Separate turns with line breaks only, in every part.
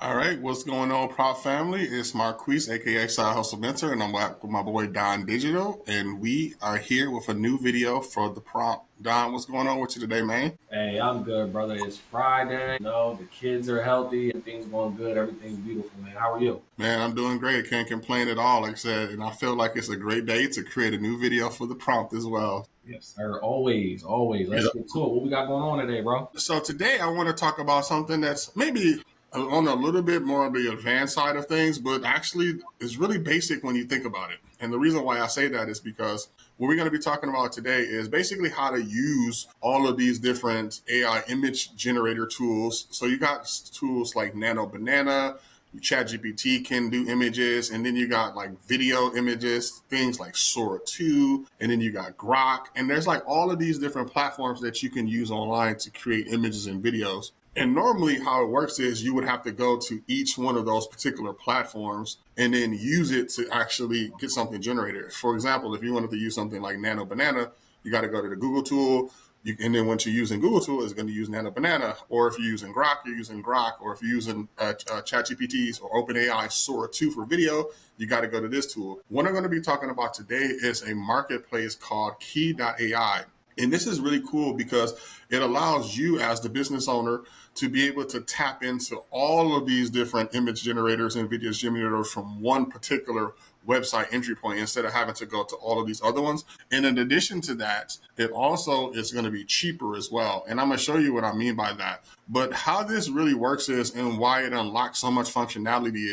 All right, what's going on, Prop family? It's Marquiste, aka Side Hustle Mentor, and I'm back with my boy Don Digital, and we are here with a new video for the prompt. Don, what's going on with you today, man?
Hey, I'm good, brother. It's Friday. The kids are healthy. Everything's going good. Everything's beautiful, man. How are you?
Man, I'm doing great. Can't complain at all, like I said, and I feel like it's a great day to create a new video for the prompt as well.
Yes, sir. Always, always. Let's get to it. What we got going on today, bro?
So today I want to talk about something that's maybe on a little bit more of the advanced side of things, but actually is really basic when you think about it. And the reason why I say that is because what we're going to be talking about today is basically how to use all of these different AI image generator tools. So you got tools like Nano Banana, ChatGPT can do images, and then you got like video images, things like Sora 2, and then you got Grok, and there's like all of these different platforms that you can use online to create images and videos. And normally how it works is you would have to go to each one of those particular platforms and then use it to actually get something generated. For example, if you wanted to use something like Nano Banana, you got to go to the Google tool, and then once you're using Google tool, it's going to use Nano Banana. Or if you're using Grok, you're using Grok. Or if you're using ChatGPT's or OpenAI Sora 2 for video, you got to go to this tool. What I'm going to be talking about today is a marketplace called Key.ai. And this is really cool because it allows you as the business owner to be able to tap into all of these different image generators and video generators from one particular website entry point instead of having to go to all of these other ones. And in addition to that, it also is going to be cheaper as well. And I'm going to show you what I mean by that. But how this really works is, and why it unlocks so much functionality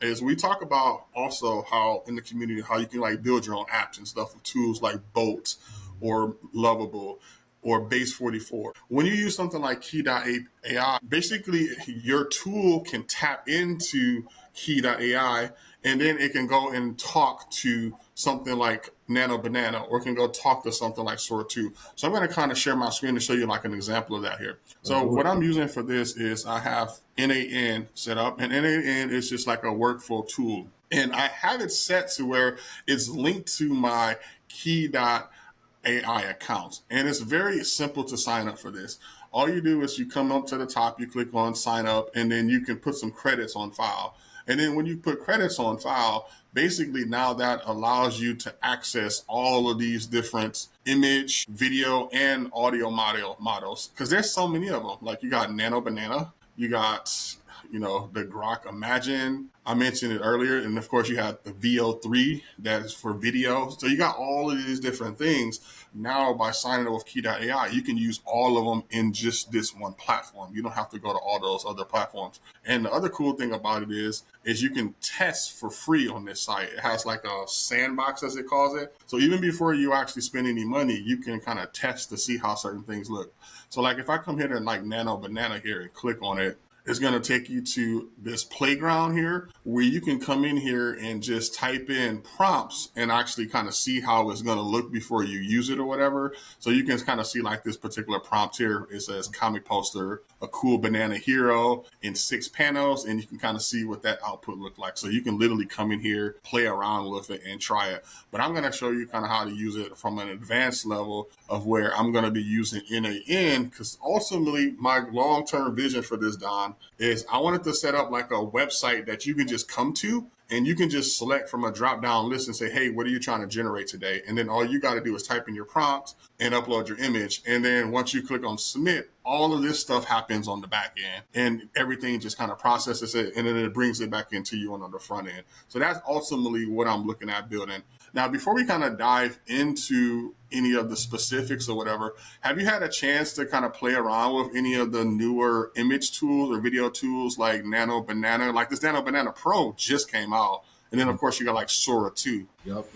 is we talk about also how in the community, how you can like build your own apps and stuff with tools like Bolt or Lovable or Base 44. When you use something like Key.ai, basically your tool can tap into Key.ai and then it can go and talk to something like Nano Banana, or it can go talk to something like Sora 2. So I'm going to kind of share my screen to show you like an example of that here. So what I'm using for this is I have NAN set up, and NAN is just like a workflow tool. And I have it set to where it's linked to my Key.ai accounts. And it's very simple to sign up for this. All you do is you come up to the top, you click on sign up, and then you can put some credits on file. And then when you put credits on file, basically now that allows you to access all of these different image, video, and audio models. Because there's so many of them. Like you got Nano Banana, you got, the Grok Imagine. I mentioned it earlier. And of course you have the VEO3 that is for video. So you got all of these different things. Now by signing up with Key.ai, you can use all of them in just this one platform. You don't have to go to all those other platforms. And the other cool thing about it is you can test for free on this site. It has like a sandbox, as it calls it. So even before you actually spend any money, you can kind of test to see how certain things look. So like if I come here and like Nano Banana here and click on it, it's going to take you to this playground here where you can come in here and just type in prompts and actually kind of see how it's going to look before you use it or whatever. So you can kind of see like this particular prompt here. It says comic poster, a cool banana hero in 6 panels, and you can kind of see what that output looked like. So you can literally come in here, play around with it and try it. But I'm going to show you kind of how to use it from an advanced level of where I'm going to be using NAN, because ultimately my long-term vision for this, Don, is I wanted to set up like a website that you can just come to and you can just select from a drop down list and say, hey, what are you trying to generate today? And then all you got to do is type in your prompt and upload your image. And then once you click on submit, all of this stuff happens on the back end and everything just kind of processes it. And then it brings it back into you on the front end. So that's ultimately what I'm looking at building. Now, before we kind of dive into any of the specifics or whatever, have you had a chance to kind of play around with any of the newer image tools or video tools like Nano Banana? Like this Nano Banana Pro just came out. And then, of course, you got like Sora 2.
Yep.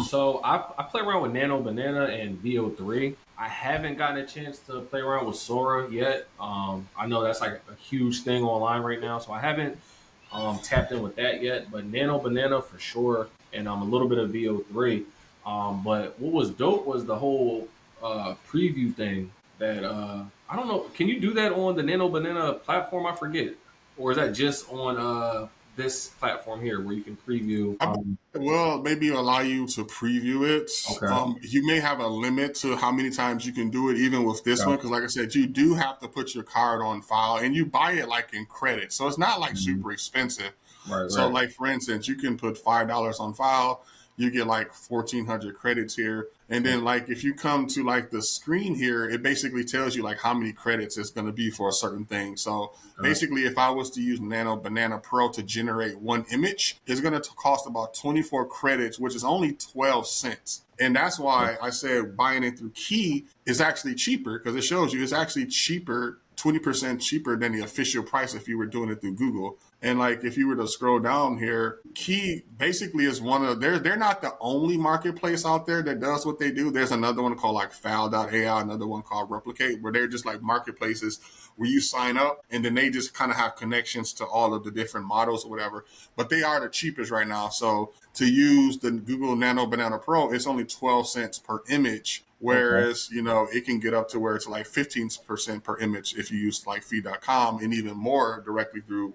So I play around with Nano Banana and VEO3. I haven't gotten a chance to play around with Sora yet. I know that's like a huge thing online right now. So I haven't tapped in with that yet. But Nano Banana for sure. And a little bit of VEO3. But what was dope was the whole preview thing that I don't know. Can you do that on the Nano Banana platform? I forget. Or is that just on this platform here where you can preview?
Well, maybe allow you to preview it.
Okay.
You may have a limit to how many times you can do it, even with this one,
Gotcha.
because like I said, you do have to put your card on file, and you buy it like in credit, so it's not like
Mhm.
super expensive.
Right,
So,
right.
like for instance, you can put $5 on file. You get like 1,400 credits here, and then like if you come to like the screen here, it basically tells you like how many credits it's going to be for a certain thing. So
Okay.
basically, if I was to use Nano Banana Pro to generate one image, it's going to cost about 24 credits, which is only 12 cents. And that's why I said buying it through Key is actually cheaper, because it shows you it's actually cheaper, 20% cheaper than the official price if you were doing it through Google. And like if you were to scroll down here, Key basically is one of they're not the only marketplace out there that does what they do. There's another one called like Fal.ai, another one called Replicate, where they're just like marketplaces where you sign up and then they just kind of have connections to all of the different models or whatever. But they are the cheapest right now. So to use the Google Nano Banana Pro, it's only 12 cents per image.
Okay.
Whereas, it can get up to where it's like 15% per image if you use like feed.com, and even more directly through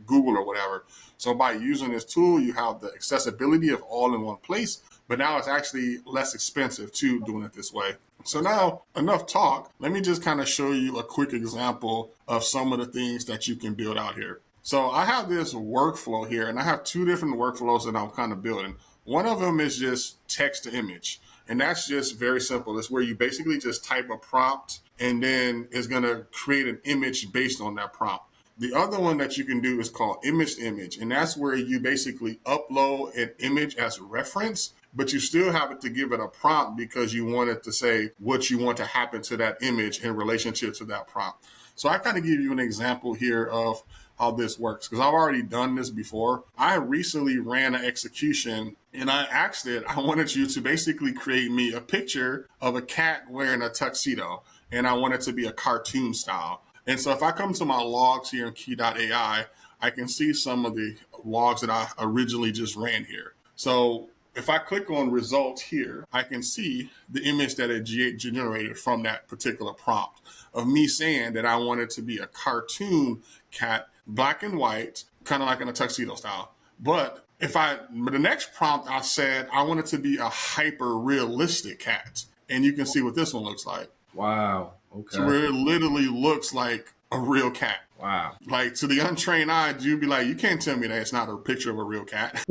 Google or whatever. So by using this tool, you have the accessibility of all in one place, but now it's actually less expensive too doing it this way. So now, enough talk. Let me just kind of show you a quick example of some of the things that you can build out here. So I have this workflow here, and I have two different workflows that I'm kind of building. One of them is just text to image. And that's just very simple. It's where you basically just type a prompt and then it's going to create an image based on that prompt. The other one that you can do is called image to image. And that's where you basically upload an image as a reference, but you still have it to give it a prompt because you want it to say what you want to happen to that image in relationship to that prompt. So I kind of give you an example here of how this works, because I've already done this before. I recently ran an execution and I asked it, I wanted you to basically create me a picture of a cat wearing a tuxedo, and I want it to be a cartoon style. And so if I come to my logs here in Key.ai, I can see some of the logs that I originally just ran here. So if I click on results here, I can see the image that it generated from that particular prompt of me saying that I wanted to be a cartoon cat, black and white, kind of like in a tuxedo style. But the next prompt I said I wanted to be a hyper realistic cat. And you can see what this one looks like.
Wow.
So
Okay.
where it literally looks like a real cat.
Wow.
Like to the untrained eye, you'd be like, you can't tell me that it's not a picture of a real cat.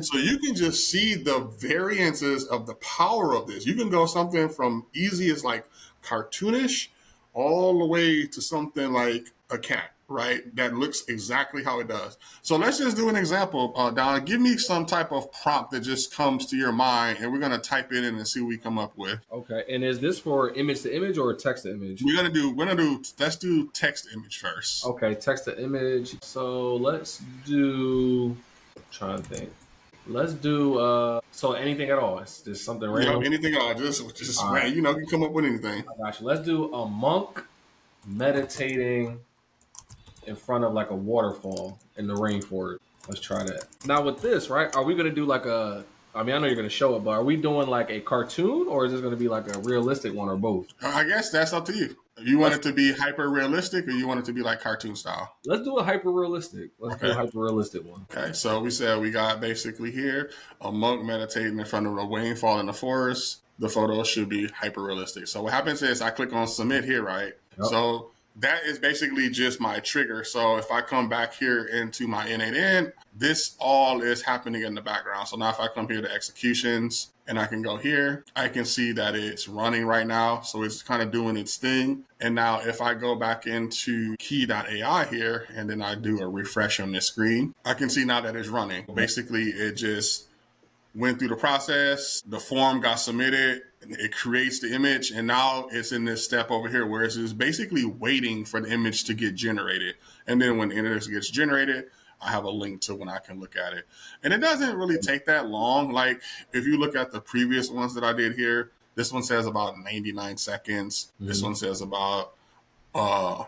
So you can just see the variances of the power of this. You can go something from easy as like cartoonish all the way to something like a cat, right? That looks exactly how it does. So let's just do an example. Don, give me some type of prompt that just comes to your mind, and we're going to type it in and see what we come up with.
Okay. And is this for image to image or text to image?
Let's do text image first.
Okay, text to image. So let's do. I'm trying to think. Let's do so anything at all. It's just something
Yep,
random.
anything at all. Just
All right,
you can come up with anything.
I got you. Let's do a monk meditating in front of like a waterfall in the rainforest. Let's try that. Now with this, right? Are we gonna do like a? I mean, I know you're gonna show it, but are we doing like a cartoon or is this gonna be like a realistic one or both?
I guess that's up to you. You want
Let's
it to be hyper realistic, or you want it to be like cartoon style?
let's do a hyper realistic. Let's do a
Okay.
hyper realistic one.
Okay. So we said we got basically here a monk meditating in front of a rainfall in the forest. The photo should be hyper realistic. So what happens is I click on submit here, right?
Yep.
So that is basically just my trigger. So if I come back here into my N8N, this all is happening in the background. So now if I come here to executions and I can go here, I can see that it's running right now. So it's kind of doing its thing. And now if I go back into Key.ai here and then I do a refresh on this screen, I can see now that it's running. Basically, it just went through the process, the form got submitted, it creates the image, and now it's in this step over here where it's basically waiting for the image to get generated. And then when the image gets generated, I have a link to when I can look at it. And it doesn't really take that long. Like if you look at the previous ones that I did here, this one says about 99 seconds. This
Mhm.
one says about uh,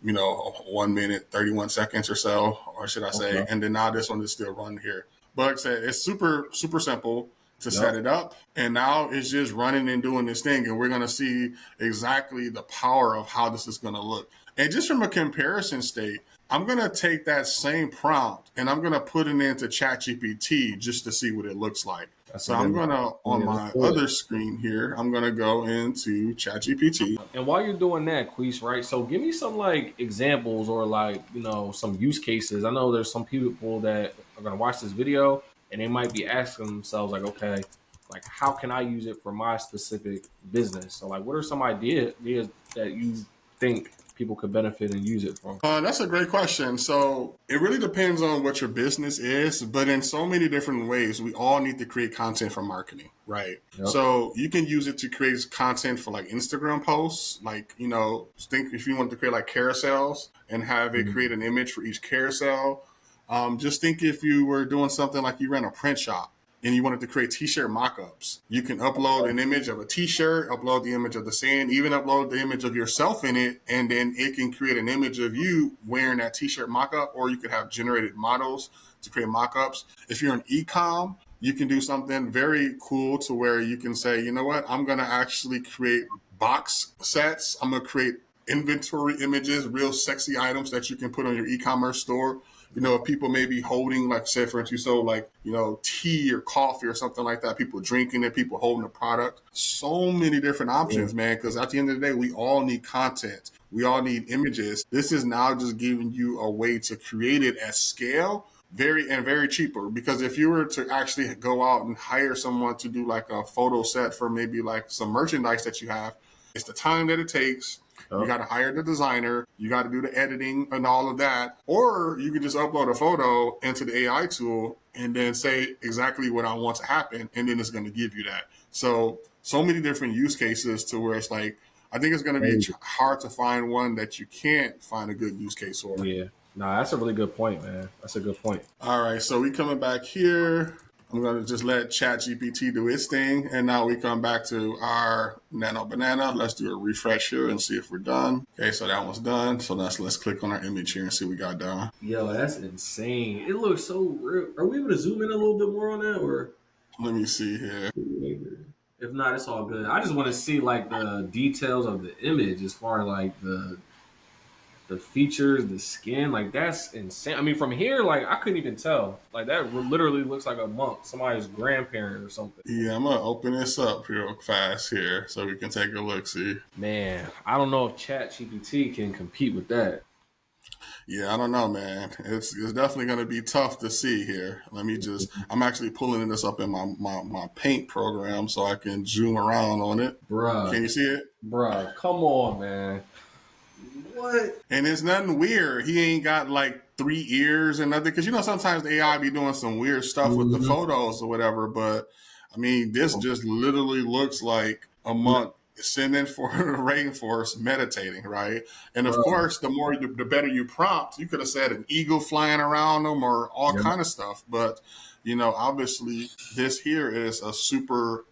1 minute, 31 seconds or so, or should I say,
Okay.
and then now this one is still running here. But like I said, it's super, super simple to
Yep.
set it up. And now it's just running and doing this thing. And we're going to see exactly the power of how this is going to look. And just from a comparison state, I'm going to take that same prompt and I'm going to put it into ChatGPT just to see what it looks like.
That's a
So I'm
good.
going to, on
Yeah, let's
my
do it.
other screen here, I'm going to go into ChatGPT.
And while you're doing that, Queese, right? So give me some like examples or like, some use cases. I know there's some people that are gonna watch this video and they might be asking themselves, like, okay, like how can I use it for my specific business? So like what are some ideas that you think people could benefit and use it from?
That's a great question. So it really depends on what your business is, but in so many different ways, we all need to create content for marketing, right?
Yep.
So you can use it to create content for like Instagram posts, like, think if you want to create like carousels and have it
Mhm.
create an image for each carousel. Just think if you were doing something like you ran a print shop and you wanted to create t-shirt mock-ups. You can upload an image of a t-shirt, upload the image of the sand, even upload the image of yourself in it, and then it can create an image of you wearing that t-shirt mock-up, or you could have generated models to create mock-ups. If you're an e-com, you can do something very cool to where you can say, you know what, I'm going to actually create box sets. I'm going to create inventory images, real sexy items that you can put on your e-commerce store. If people may be holding, like, say, for instance, you sold like, tea or coffee or something like that, people drinking it, people holding the product. So many different
Yeah.
options, man, because at the end of the day, we all need content. We all need images. This is now just giving you a way to create it at scale, very cheaper. Because if you were to actually go out and hire someone to do like a photo set for maybe like some merchandise that you have, it's the time that it takes. You got
Yep.
to hire the designer. You got to do the editing and all of that. Or you can just upload a photo into the AI tool and then say exactly what I want to happen. And then it's going to give you that. So many different use cases to where it's like, I think it's going to be
Crazy.
hard to find one that you can't find a good use case for.
Yeah. Nah, that's a really good point, man. That's a good point.
All right. So we coming back here. I'm going to just let ChatGPT do its thing. And now we come back to our Nano Banana. Let's do a refresh here and see if we're done. Okay, so that one's done. So let's click on our image here and see what we got done.
Yo, that's insane. It looks so real. Are we able to zoom in a little bit more on that, or
Let me see here.
if not, it's all good. I just want to see like the details of the image, as far as like the features, the skin. Like that's insane. I mean, from here, like I couldn't even tell. Like that literally looks like a monk, somebody's grandparent or something.
Yeah, I'm going to open this up real fast here so we can take a look, see.
Man, I don't know if ChatGPT can compete with that.
Yeah, I don't know, man. It's definitely going to be tough to see here. I'm actually pulling this up in my paint program so I can zoom around on it. Can
Bruh,
you see it?
bruh, come on, man. What?
And it's nothing weird. He ain't got like 3 ears and nothing. Because sometimes the AI be doing some weird stuff with the
Mm-hmm.
photos or whatever. But I mean, this just literally looks like a monk sitting for the rainforest meditating, right? And of
Bruh.
course, the better you prompt. You could have said an eagle flying around them or all
Yeah.
kind of stuff. But obviously, this here is a super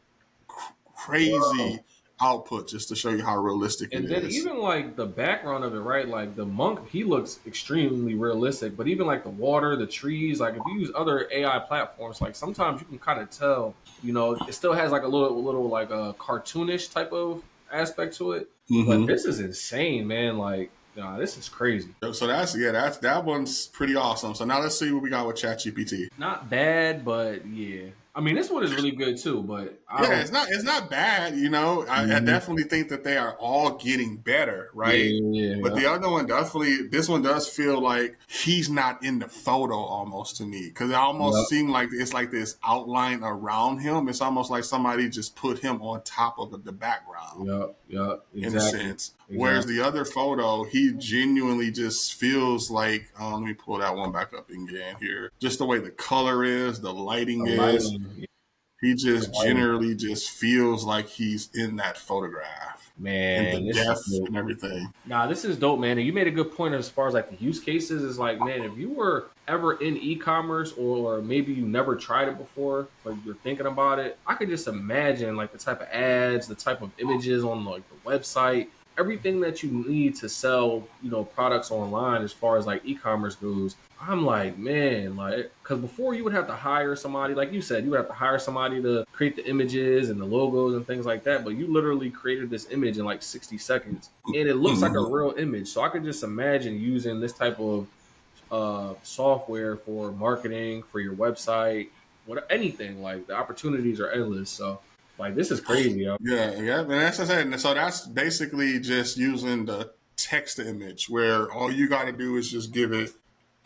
crazy
Bro.
output just to show you how realistic it
And then
is.
even like the background of it, right? Like the monk, he looks extremely realistic. But even like the water, the trees, like if you use other AI platforms, like sometimes you can kind of tell, it still has like a little like a cartoonish type of aspect to it. But
Mm-hmm.
this is insane, man. Like, nah, this is crazy.
So that one's pretty awesome. So now let's see what we got with ChatGPT.
Not bad, but yeah. I mean, this one is really good too. But I
Yeah,
don't.
it's not bad. I
Mhm.
definitely think that they are all getting better,
Yeah,
right?
yeah,
But
yeah.
the other one definitely, this one does feel like he's not in the photo almost to me because it almost
Yep,
seemed like it's like this outline around him. It's almost like somebody just put him on top of the background
yep, yep.
in a
Exactly,
sense. Whereas
exactly.
the other photo, he genuinely just feels like, let me pull that one back up again here. Just the way the color is, the lighting
The
is,
lighting, yeah,
he
the
just
lighting.
generally just feels like he's in that photograph and the
Man, this is
depth
dope.
and everything.
Nah, this is dope, man. And you made a good point as far as like the use cases. Is like, man, if you were ever in e-commerce or maybe you never tried it before, but you're thinking about it, I could just imagine like the type of ads, the type of images on like the website, everything that you need to sell, products online as far as like e-commerce goes. I'm like, man, like, because before you would have to hire somebody, like you said, you would have to hire somebody to create the images and the logos and things like that. But you literally created this image in like 60 seconds and it looks like a
Mhm.
real image. So I could just imagine using this type of software for marketing for your website, what anything. Like the opportunities are endless. So like this is crazy, yo.
Yeah. And that's what I said. And so that's basically just using the text to image, where all you got to do is just give it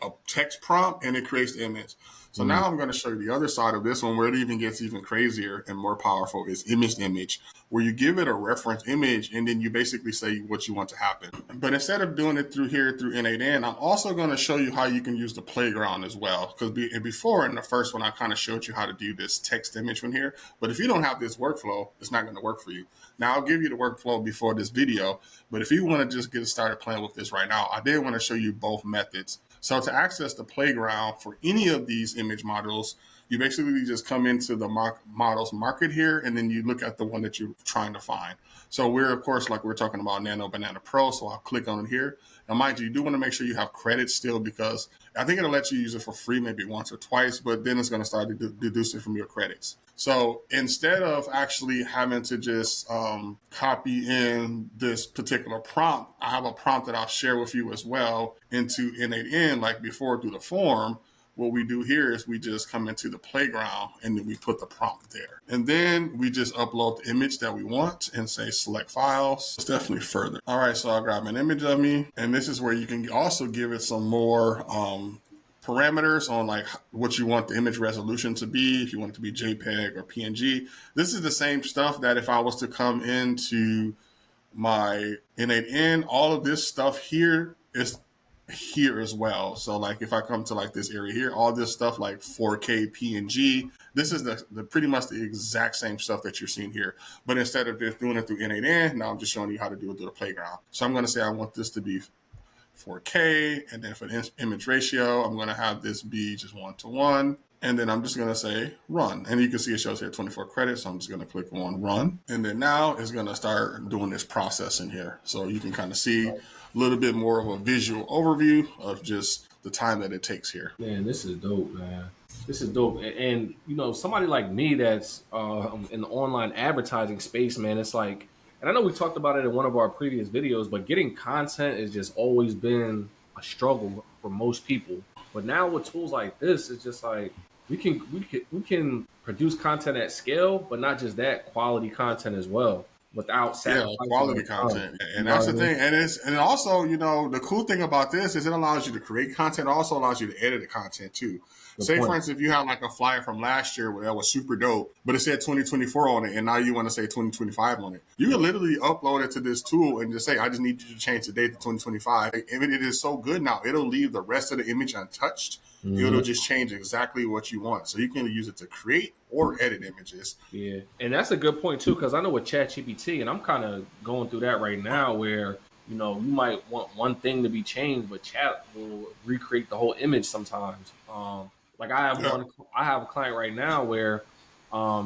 a text prompt and it creates the image. So
Mm.
now I'm going to show you the other side of this one where it even gets even crazier and more powerful is image to image, where you give it a reference image and then you basically say what you want to happen. But instead of doing it through here through N8N, I'm also going to show you how you can use the playground as well. Because before in the first one, I kind of showed you how to do this text image one here. But if you don't have this workflow, it's not going to work for you. Now I'll give you the workflow before this video, but if you want to just get started playing with this right now, I did want to show you both methods. So to access the playground for any of these image models, you basically just come into the models market here, and then you look at the one that you're trying to find. So we're, of course, like we're talking about Nano Banana Pro, so I'll click on it here. Now, mind you do want to make sure you have credits still, because I think it'll let you use it for free maybe once or twice, but then it's going to start deducing from your credits. So instead of actually having to just copy in this particular prompt, I have a prompt that I'll share with you as well into N8N like before through the form. What we do here is we just come into the playground and then we put the prompt there. And then we just upload the image that we want and say select files. It's definitely further. All right, so I'll grab an image of me. And this is where you can also give it some more parameters on like what you want the image resolution to be, if you want it to be JPEG or PNG. This is the same stuff that if I was to come into my N8N, all of this stuff here is here as well. So like if I come to like this area here, all this stuff like 4K PNG, this is the pretty much the exact same stuff that you're seeing here. But instead of just doing it through N8N, now I'm just showing you how to do it through the playground. So I'm going to say I want this to be 4K, and then for the image ratio, I'm going to have this be just 1:1. And then I'm just going to say run. And you can see it shows here 24 credits. So I'm just going to click on run. And then now it's going to start doing this processing here. So you can kind of see a little bit more of a visual overview of just the time that it takes here.
Man, this is dope, man. This is dope. And you know, somebody like me that's in the online advertising space, man, it's like, and I know we talked about it in one of our previous videos, but getting content has just always been a struggle for most people. But now with tools like this, it's just like we can produce content at scale, but not just that, quality content as well, without
Yeah,
sacrificing
quality
on time.
content.
You
And
know
that's
what I
the
mean?
thing. And also, the cool thing about this is it allows you to create content, it also allows you to edit the content too.
Good
Say for
point.
instance, if you had like a flyer from last year where that was super dope, but it said 2024 on it, and now you want to say 2025 on it. You can literally upload it to this tool and just say, I just need you to change the date to 2025. And it is so good now, it'll leave the rest of the image untouched. It'll
Mhm.
just change exactly what you want. So you can use it to create or edit images.
Yeah, and that's a good point too, because I know with ChatGPT, and I'm kind of going through that right now, where you know you might want one thing to be changed, but Chat will recreate the whole image sometimes. Like
Yeah.
I have a client right now where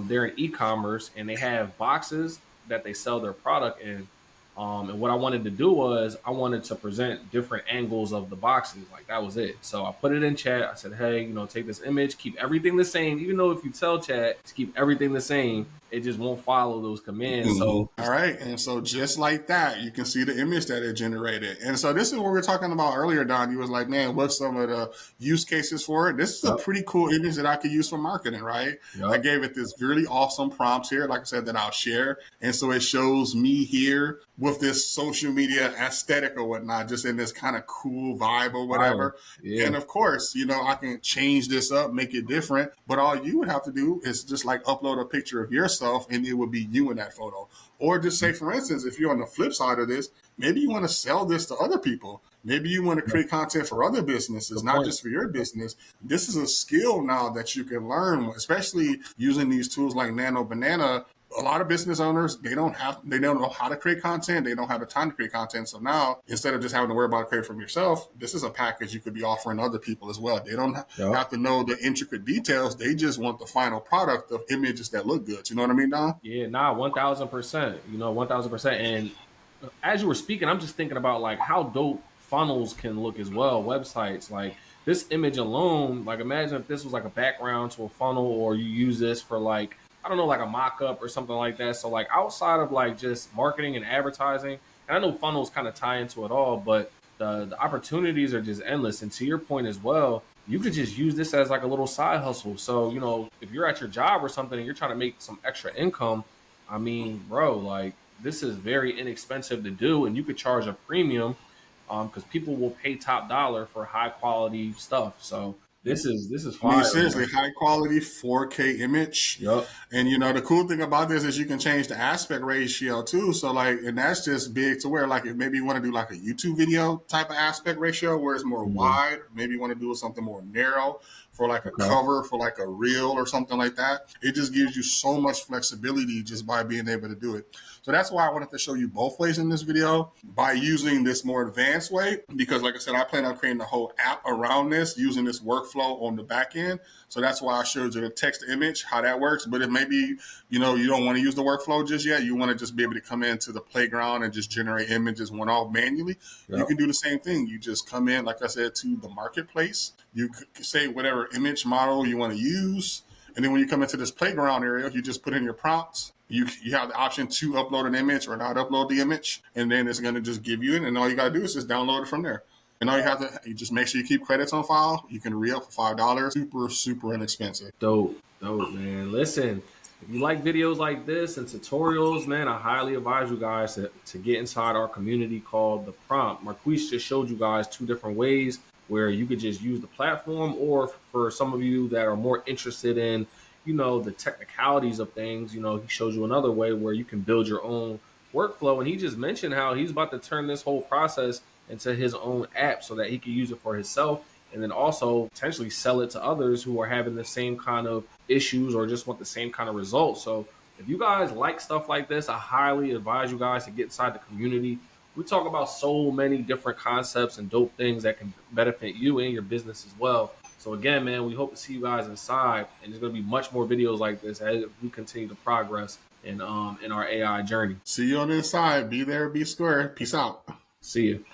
they're in e-commerce and they have boxes that they sell their product in. And what I wanted to do was I wanted to present different angles of the boxes. Like that was it. So I put it in chat. I said, hey, you know, take this image, keep everything the same. Even though if you tell chat to keep everything the same, it just won't follow those commands.
Mhm.
So
All right. And so just like that, you can see the image that it generated. And so this is what we were talking about earlier, Don. You was like, man, what's some of the use cases for it? This is a
yep,
pretty cool image that I could use for marketing, right? I
yep,
gave it this really awesome prompts here, like I said, that I'll share. And so it shows me here with this social media aesthetic or whatnot, just in this kind of cool vibe or
fire.
whatever.
Yeah,
And of course, I can change this up, make it different. But all you would have to do is just like upload a picture of yourself and it would be you in that photo. Or just say, for instance, if you're on the flip side of this, maybe you want to sell this to other people. Maybe you want to
yep,
create content for other businesses,
good
not
point.
just for your business. This is a skill now that you can learn, especially using these tools like Nano Banana. A lot of business owners, they don't know how to create content. They don't have the time to create content. So now instead of just having to worry about creating from yourself, this is a package you could be offering other people as well. They don't
Yep.
have to know the intricate details. They just want the final product of images that look good. You know what I mean, Don?
Yeah, nah, 1000%. You know, 1000%. And as you were speaking, I'm just thinking about like how dope funnels can look as well. Websites like this image alone. Like, imagine if this was like a background to a funnel, or you use this for like I don't know, like a mock-up or something like that. So like outside of like just marketing and advertising, and I know funnels kind of tie into it all, but the opportunities are just endless. And to your point as well, you could just use this as like a little side hustle. So, you know, if you're at your job or something and you're trying to make some extra income, I mean, bro, like this is very inexpensive to do, and you could charge a premium because people will pay top dollar for high quality stuff. So this is
I mean,
fire,
seriously,
man.
high quality 4K image.
Yep.
And you know, the cool thing about this is you can change the aspect ratio too. So like, and that's just big to where like if maybe you want to do like a YouTube video type of aspect ratio where it's more
Mhm.
wide, maybe you want to do something more narrow for like a
Okay.
cover for like a reel or something like that. It just gives you so much flexibility just by being able to do it. So that's why I wanted to show you both ways in this video by using this more advanced way. Because like I said, I plan on creating a whole app around this using this workflow on the back end. So that's why I showed you the text to image, how that works. But if maybe, you know, you don't want to use the workflow just yet, you want to just be able to come into the playground and just generate images one off manually, you
Yep.
can do the same thing. You just come in, like I said, to the marketplace. You say whatever image model you want to use. And then when you come into this playground area, you just put in your prompts. You have the option to upload an image or not upload the image. And then it's going to just give you it. And all you got to do is just download it from there. And all you have to you just make sure you keep credits on file. You can re-up for $5. Super, super inexpensive.
Dope. Dope, man. Listen, if you like videos like this and tutorials, man, I highly advise you guys to get inside our community called The Prompt. Marquise just showed you guys two different ways where you could just use the platform, or for some of you that are more interested in, you know, the technicalities of things, you know, he shows you another way where you can build your own workflow. And he just mentioned how he's about to turn this whole process into his own app so that he can use it for himself and then also potentially sell it to others who are having the same kind of issues or just want the same kind of results. So if you guys like stuff like this, I highly advise you guys to get inside the community. We talk about so many different concepts and dope things that can benefit you and your business as well. So again, man, we hope to see you guys inside, and there's going to be much more videos like this as we continue to progress in our AI journey.
See you on the inside. Be there, be square. Peace out.
See you.